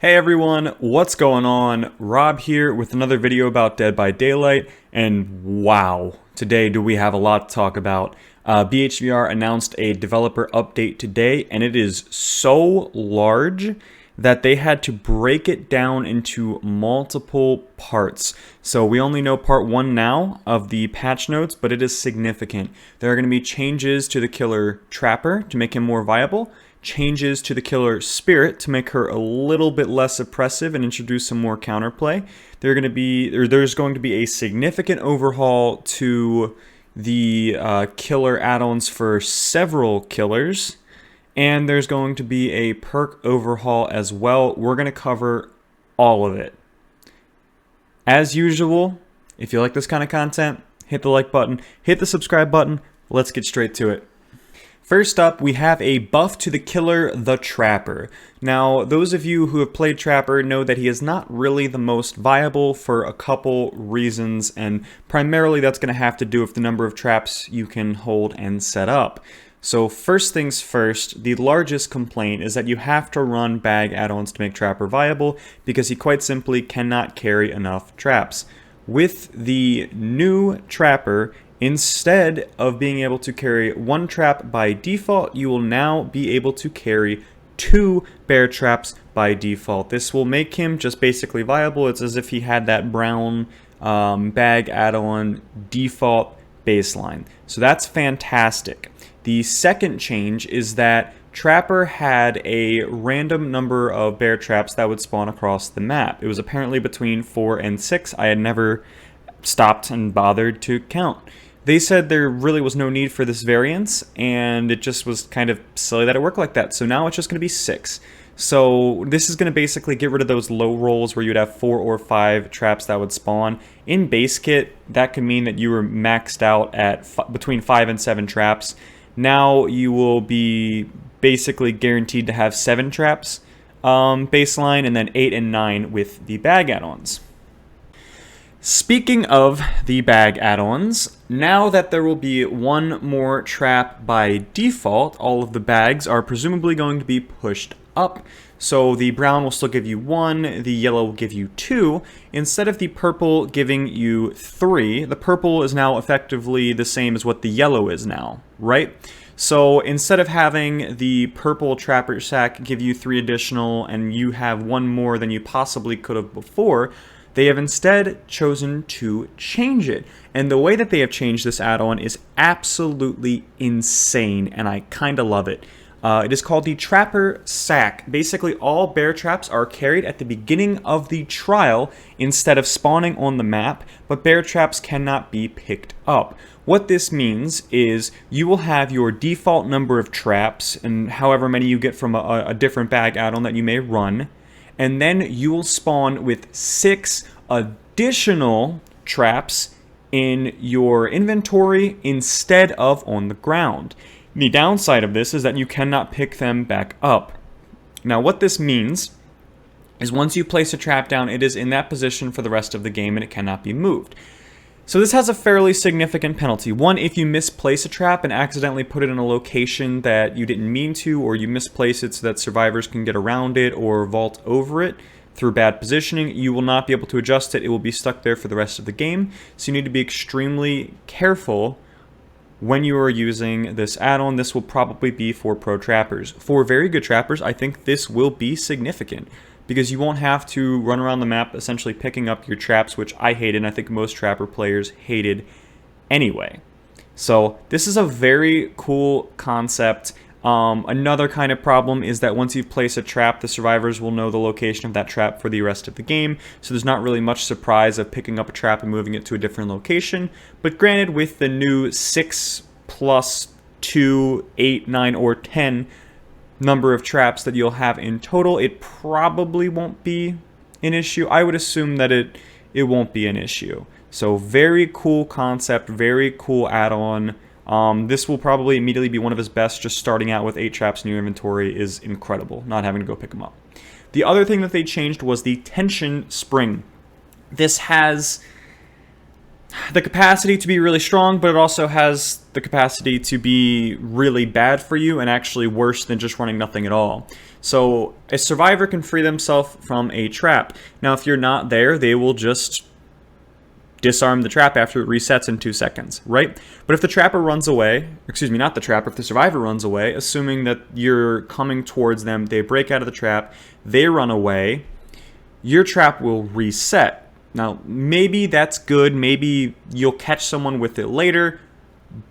Hey everyone, what's going on? Rob here with another video about Dead by Daylight, and wow, today do we have a lot to talk about. BHVR announced a developer update today, and it is so large that they had to break it down into multiple parts. So we only know part 1 now of the patch notes, but it is significant. There are going to be changes to the killer Trapper to make him more viable, changes to the killer Spirit to make her a little bit less oppressive and introduce some more counterplay. There's going to be a significant overhaul to the killer add-ons for several killers, and there's going to be a perk overhaul as well. We're going to cover all of it. As usual, if you like this kind of content, hit the like button, hit the subscribe button. Let's get straight to it. First up, we have a buff to the killer, the Trapper. Now, those of you who have played Trapper know that he is not really the most viable for a couple reasons, and primarily that's going to have to do with the number of traps you can hold and set up. So first things first, the largest complaint is that you have to run bag add-ons to make Trapper viable because he quite simply cannot carry enough traps. With the new Trapper, instead of being able to carry 1 trap by default, you will now be able to carry 2 bear traps by default. This will make him just basically viable. It's as if he had that brown bag add-on default baseline. So that's fantastic. The second change is that Trapper had a random number of bear traps that would spawn across the map. It was apparently between 4 and 6. I had never stopped and bothered to count. They said there really was no need for this variance, and it just was kind of silly that it worked like that. So now it's just going to be 6. So this is going to basically get rid of those low rolls where you'd have 4 or 5 traps that would spawn. In base kit, that could mean that you were maxed out at between 5 and 7 traps. Now you will be basically guaranteed to have 7 traps baseline, and then 8 and 9 with the bag add-ons. Speaking of the bag add-ons, now that there will be 1 more trap by default, all of the bags are presumably going to be pushed up. So the brown will still give you 1, the yellow will give you 2. Instead of the purple giving you 3, the purple is now effectively the same as what the yellow is now, right? So instead of having the purple Trapper sack give you 3 additional and you have 1 more than you possibly could have before, they have instead chosen to change it. And the way that they have changed this add-on is absolutely insane, and I kinda love it. It is called the Trapper Sack. Basically, all bear traps are carried at the beginning of the trial instead of spawning on the map, but bear traps cannot be picked up. What this means is you will have your default number of traps, and however many you get from a different bag add-on that you may run, and then you will spawn with 6 additional traps in your inventory instead of on the ground. The downside of this is that you cannot pick them back up. Now what this means is once you place a trap down, it is in that position for the rest of the game and it cannot be moved. So this has a fairly significant penalty. 1, if you misplace a trap and accidentally put it in a location that you didn't mean to, or you misplace it so that survivors can get around it or vault over it through bad positioning, you will not be able to adjust it. It will be stuck there for the rest of the game. So you need to be extremely careful when you are using this add-on. This will probably be for pro trappers. For very good trappers, I think this will be significant, because you won't have to run around the map essentially picking up your traps, which I hated, and I think most Trapper players hated anyway. So this is a very cool concept. Another kind of problem is that once you've placed a trap, the survivors will know the location of that trap for the rest of the game, so there's not really much surprise of picking up a trap and moving it to a different location. But granted, with the new 6 plus 2, 8, 9, or 10 number of traps that you'll have in total, it probably won't be an issue. I would assume that it won't be an issue. So very cool concept, very cool add-on. This will probably immediately be one of his best. Just starting out with 8 traps in your inventory is incredible, not having to go pick them up. The other thing that they changed was the tension spring. This has the capacity to be really strong, but it also has the capacity to be really bad for you and actually worse than just running nothing at all. So a survivor can free themselves from a trap. Now, if you're not there, they will just disarm the trap after it resets in 2 seconds, right? But if the trapper runs away, excuse me, not the trapper, if the survivor runs away, assuming that you're coming towards them, they break out of the trap, they run away, your trap will reset. Now, maybe that's good, maybe you'll catch someone with it later,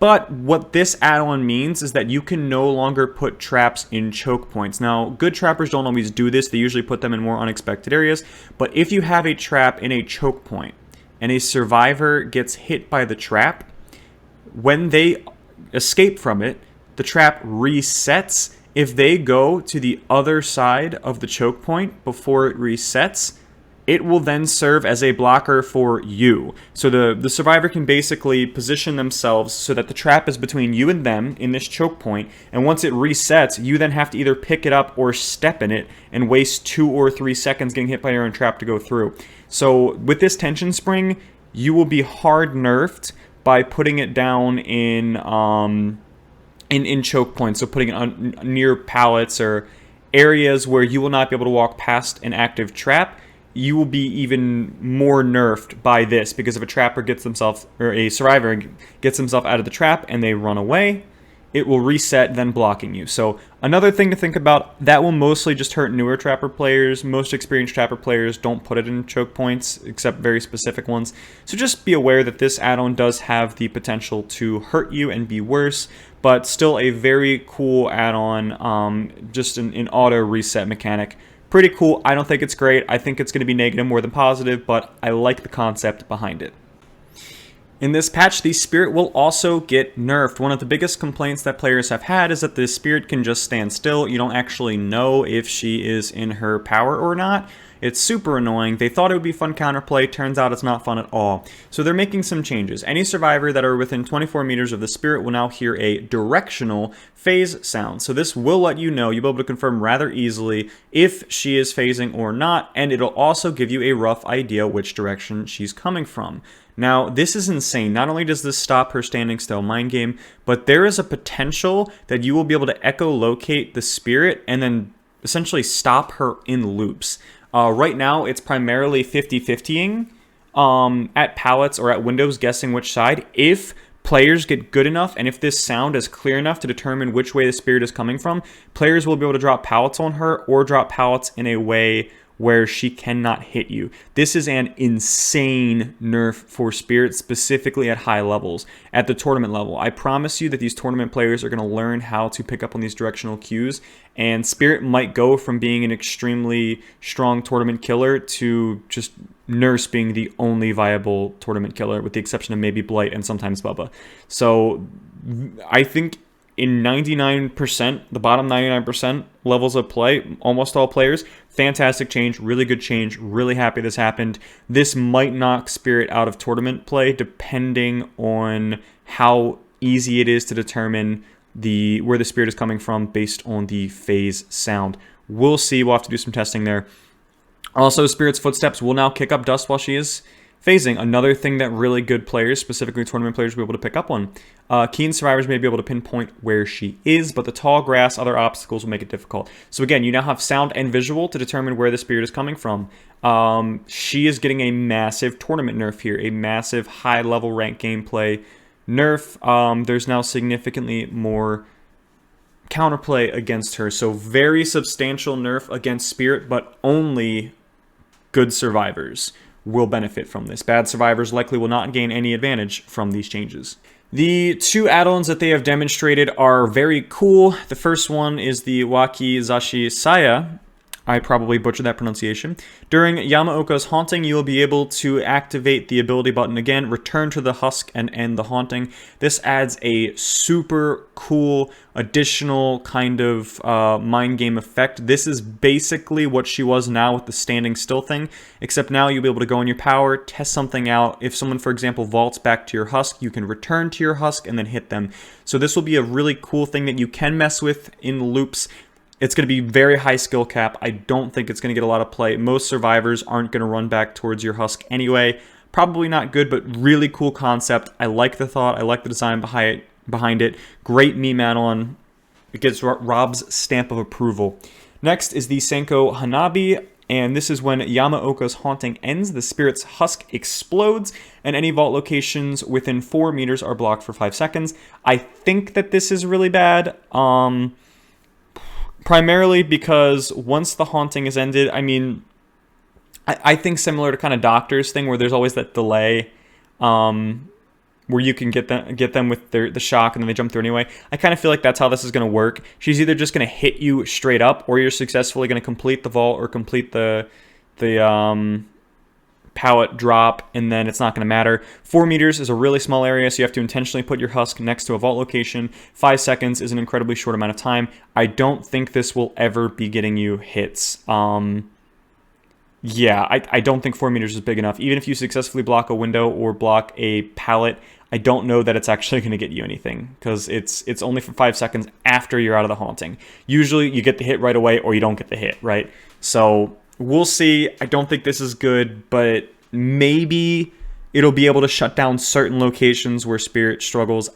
but what this add-on means is that you can no longer put traps in choke points. Now, good trappers don't always do this, they usually put them in more unexpected areas, but if you have a trap in a choke point, and a survivor gets hit by the trap, when they escape from it, the trap resets. If they go to the other side of the choke point before it resets, it will then serve as a blocker for you. So the survivor can basically position themselves so that the trap is between you and them in this choke point, and once it resets, you then have to either pick it up or step in it and waste 2 or 3 seconds getting hit by your own trap to go through. So with this tension spring, you will be hard nerfed by putting it down in choke points, so putting it on near pallets or areas where you will not be able to walk past an active trap. You will be even more nerfed by this, because if a trapper gets themselves, or a survivor gets himself out of the trap and they run away, it will reset, then blocking you. So another thing to think about, that will mostly just hurt newer trapper players. Most experienced trapper players don't put it in choke points, except very specific ones. So just be aware that this add-on does have the potential to hurt you and be worse, but still a very cool add-on, just an auto reset mechanic. Pretty cool. I don't think it's great. I think it's going to be negative more than positive, but I like the concept behind it. In this patch, the Spirit will also get nerfed. One of the biggest complaints that players have had is that the Spirit can just stand still. You don't actually know if she is in her power or not. It's super annoying. They thought it would be fun counterplay. Turns out it's not fun at all. So they're making some changes. Any survivor that are within 24 meters of the Spirit will now hear a directional phase sound. So this will let you know, you'll be able to confirm rather easily if she is phasing or not, and it'll also give you a rough idea which direction she's coming from. Now, this is insane. Not only does this stop her standing still mind game, but there is a potential that you will be able to echolocate the Spirit and then essentially stop her in loops. Right now, it's primarily 50-50ing at pallets or at windows, guessing which side. If players get good enough, and if this sound is clear enough to determine which way the Spirit is coming from, players will be able to drop pallets on her or drop pallets in a way where she cannot hit you. This is an insane nerf for Spirit, specifically at high levels, at the tournament level. I promise you that these tournament players are going to learn how to pick up on these directional cues, and Spirit might go from being an extremely strong tournament killer to just Nurse being the only viable tournament killer, with the exception of maybe Blight and sometimes Bubba. So I think in 99%, the bottom 99% levels of play, almost all players, fantastic change, really good change, really happy this happened. This might knock Spirit out of tournament play depending on how easy it is to determine where the Spirit is coming from based on the phase sound. We'll see, we'll have to do some testing there. Also, Spirit's footsteps will now kick up dust while she is phasing. Another thing that really good players, specifically tournament players, will be able to pick up on. Keen survivors may be able to pinpoint where she is, but the tall grass, other obstacles will make it difficult. So again, you now have sound and visual to determine where the Spirit is coming from. She is getting a massive tournament nerf here, a massive high-level rank gameplay nerf. There's now significantly more counterplay against her, so very substantial nerf against Spirit, but only good survivors will benefit from this. Bad survivors likely will not gain any advantage from these changes. The two add-ons that they have demonstrated are very cool. The first one is the Wakizashi Saya. I probably butchered that pronunciation. During Yamaoka's haunting, you will be able to activate the ability button again, return to the husk, and end the haunting. This adds a super cool additional kind of mind game effect. This is basically what she was now with the standing still thing, except now you'll be able to go in your power, test something out. If someone, for example, vaults back to your husk, you can return to your husk and then hit them. So this will be a really cool thing that you can mess with in loops. It's going to be very high skill cap. I don't think it's going to get a lot of play. Most survivors aren't going to run back towards your husk anyway, Probably not good, but really cool concept. I like the thought. I like the design behind it. Great meme add-on. It gets Rob's stamp of approval. Next is the Senko Hanabi, and this is when Yamaoka's haunting ends, the spirit's husk explodes, and any vault locations within 4 meters are blocked for 5 seconds. I think that this is really bad, primarily because once the haunting is ended, I mean, I think similar to kind of Doctor's thing where there's always that delay, where you can get them with the shock and then they jump through anyway. I kind of feel like that's how this is going to work. She's either just going to hit you straight up, or you're successfully going to complete the vault or complete the pallet drop, and then it's not going to matter. 4 meters is a really small area, so you have to intentionally put your husk next to a vault location. 5 seconds is an incredibly short amount of time. I don't think this will ever be getting you hits. Yeah, I don't think 4 meters is big enough. Even if you successfully block a window or block a pallet, I don't know that it's actually going to get you anything, because it's only for 5 seconds after you're out of the haunting. Usually you get the hit right away or you don't get the hit, right? So we'll see. I don't think this is good, but maybe it'll be able to shut down certain locations where Spirit struggles.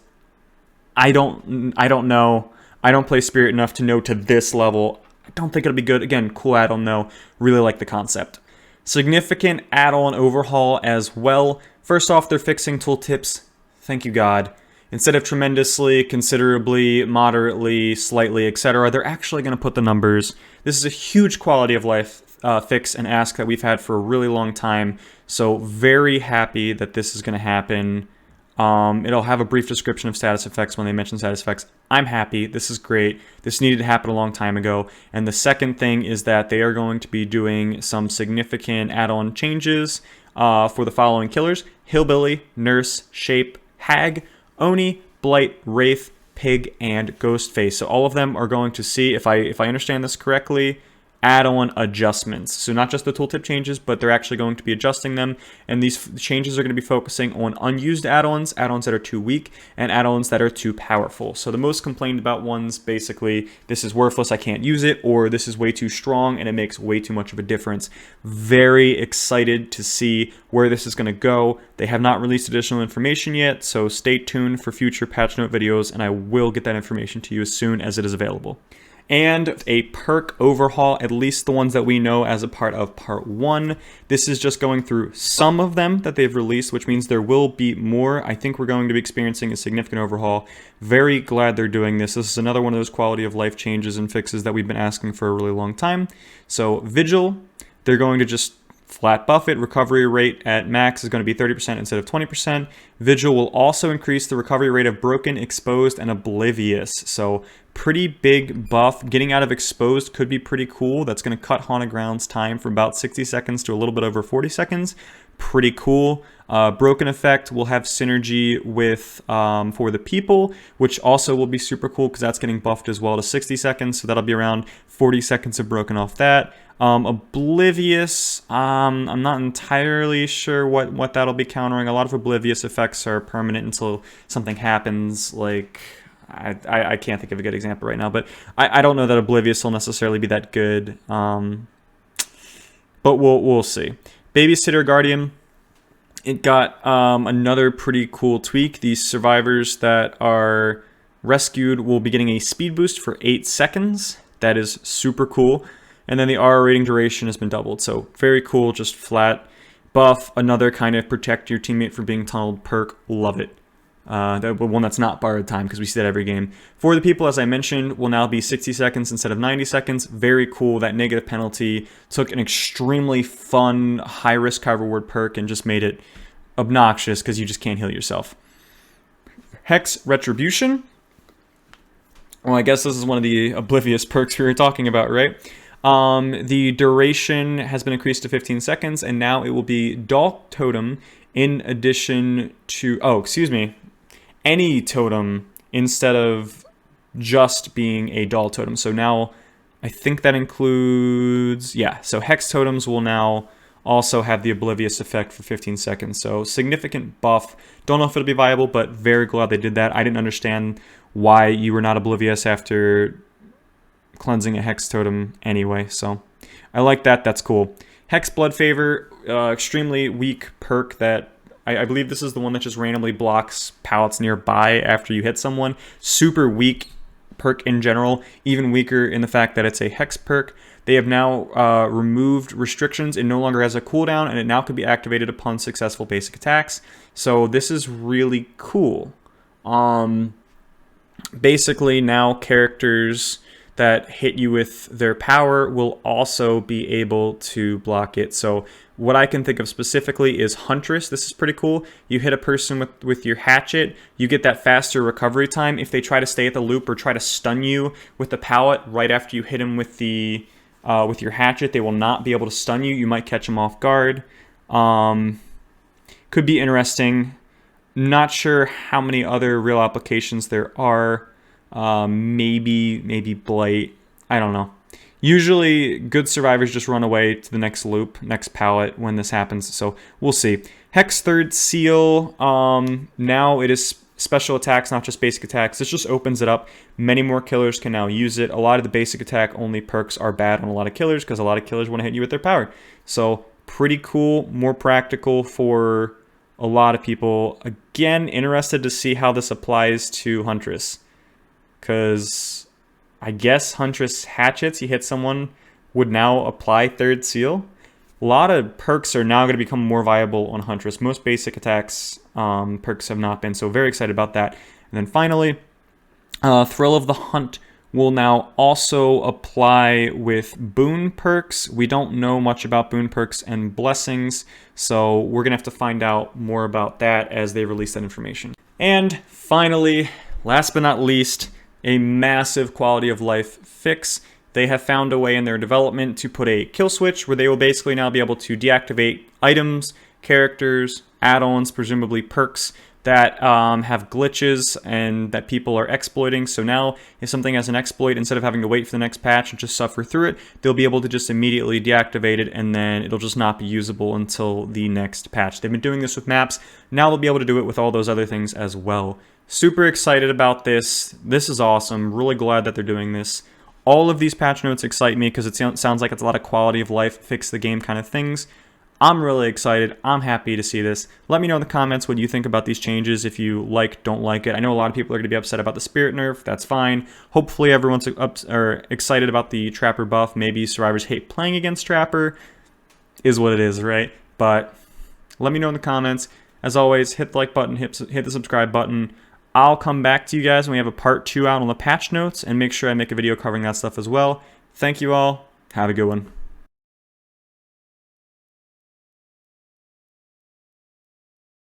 I don't know. I don't play Spirit enough to know to this level. I don't think it'll be good. Again, cool add-on though. Really like the concept. Significant add-on overhaul as well. First off, they're fixing tooltips. Thank you, God. Instead of tremendously, considerably, moderately, slightly, etc., they're actually going to put the numbers. This is a huge quality of life fix and ask that we've had for a really long time. So very happy that this is going to happen. It'll have a brief description of status effects when they mention status effects. I'm happy. This is great. This needed to happen a long time ago. And the second thing is that they are going to be doing some significant add-on changes for the following killers: Hillbilly, Nurse, Shape, Hag, Oni, Blight, Wraith, Pig, and Ghostface. So all of them are going to see, if I understand this correctly, add-on adjustments. So not just the tooltip changes, but they're actually going to be adjusting them. And these changes are going to be focusing on unused add-ons, add-ons that are too weak, and add-ons that are too powerful. So the most complained about ones, basically, this is worthless, I can't use it, or this is way too strong and it makes way too much of a difference. Very excited to see where this is going to go. They have not released additional information yet, so stay tuned for future patch note videos, and I will get that information to you as soon as it is available. And a perk overhaul, at least the ones that we know as a part of part 1. This is just going through some of them that they've released, which means there will be more. I think we're going to be experiencing a significant overhaul. Very glad they're doing this. This is another one of those quality of life changes and fixes that we've been asking for a really long time. So Vigil, they're going to just flat buff it. Recovery rate at max is going to be 30% instead of 20%. Vigil will also increase the recovery rate of Broken, Exposed, and Oblivious. So pretty big buff. Getting out of Exposed could be pretty cool. That's going to cut Haunted Ground's time from about 60 seconds to a little bit over 40 seconds. Pretty cool. Broken effect will have synergy with For the People, which also will be super cool because that's getting buffed as well to 60 seconds. So that'll be around 40 seconds of Broken off that. Oblivious, I'm not entirely sure what that'll be countering. A lot of Oblivious effects are permanent until something happens, like I can't think of a good example right now, but I don't know that Oblivious will necessarily be that good, but we'll see. Babysitter Guardian, it got another pretty cool tweak. These survivors that are rescued will be getting a speed boost for 8 seconds. That is super cool. And then the R rating duration has been doubled. So very cool, just flat buff. Another kind of protect your teammate from being tunneled perk. Love it. That one that's not borrowed time, because we see that every game. For the People, as I mentioned, will now be 60 seconds instead of 90 seconds. Very cool. That negative penalty took an extremely fun, high-risk, high-reward perk and just made it obnoxious because you just can't heal yourself. Hex Retribution. Well, I guess this is one of the Oblivious perks we were talking about, right? The duration has been increased to 15 seconds, and now it will be Doll Totem in addition to, any totem instead of just being a Doll Totem. So now I think that includes, so Hex Totems will now also have the Oblivious effect for 15 seconds. So significant buff. Don't know if it'll be viable, but very glad they did that. I didn't understand why you were not Oblivious after cleansing a Hex Totem anyway, so I like that. That's cool. Hex Blood Favor, extremely weak perk that I believe this is the one that just randomly blocks pallets nearby after you hit someone. Super weak perk in general, even weaker in the fact that it's a Hex perk. They have now removed restrictions. It no longer has a cooldown, and it now can be activated upon successful basic attacks. So this is really cool. Basically, now characters that hit you with their power will also be able to block it. So what I can think of specifically is Huntress. This is pretty cool. You hit a person with your hatchet, you get that faster recovery time. If they try to stay at the loop or try to stun you with the pallet right after you hit them with the with your hatchet, they will not be able to stun you. You might catch them off guard. Could be interesting. Not sure how many other real applications there are. Maybe Blight. I don't know. Usually, good survivors just run away to the next loop, next pallet when this happens. So we'll see. Hex Third Seal. Now it is special attacks, not just basic attacks. This just opens it up. Many more killers can now use it. A lot of the basic attack only perks are bad on a lot of killers because a lot of killers want to hit you with their power. So pretty cool, more practical for a lot of people. Again, interested to see how this applies to Huntress, because I guess Huntress hatchets, you hit someone, would now apply Third Seal. A lot of perks are now going to become more viable on Huntress. Most basic attacks perks have not been, so very excited about that. And then finally, Thrill of the Hunt will now also apply with boon perks. We don't know much about boon perks and blessings, so we're going to have to find out more about that as they release that information. And finally, last but not least, a massive quality of life fix. They have found a way in their development to put a kill switch where they will basically now be able to deactivate items, characters, add-ons, presumably perks that have glitches and that people are exploiting. So now if something has an exploit, instead of having to wait for the next patch and just suffer through it, they'll be able to just immediately deactivate it, and then it'll just not be usable until the next patch. They've been doing this with maps. Now they'll be able to do it with all those other things as well. Super excited about this. This is awesome. Really glad that they're doing this. All of these patch notes excite me because it sounds like it's a lot of quality of life, fix the game kind of things. I'm really excited. I'm happy to see this. Let me know in the comments what you think about these changes, if you like, don't like it. I know a lot of people are going to be upset about the Spirit nerf. That's fine. Hopefully everyone's excited about the Trapper buff. Maybe survivors hate playing against Trapper. Is what it is, right? But let me know in the comments. As always, hit the like button, hit the subscribe button. I'll come back to you guys when we have a part 2 out on the patch notes and make sure I make a video covering that stuff as well. Thank you all. Have a good one.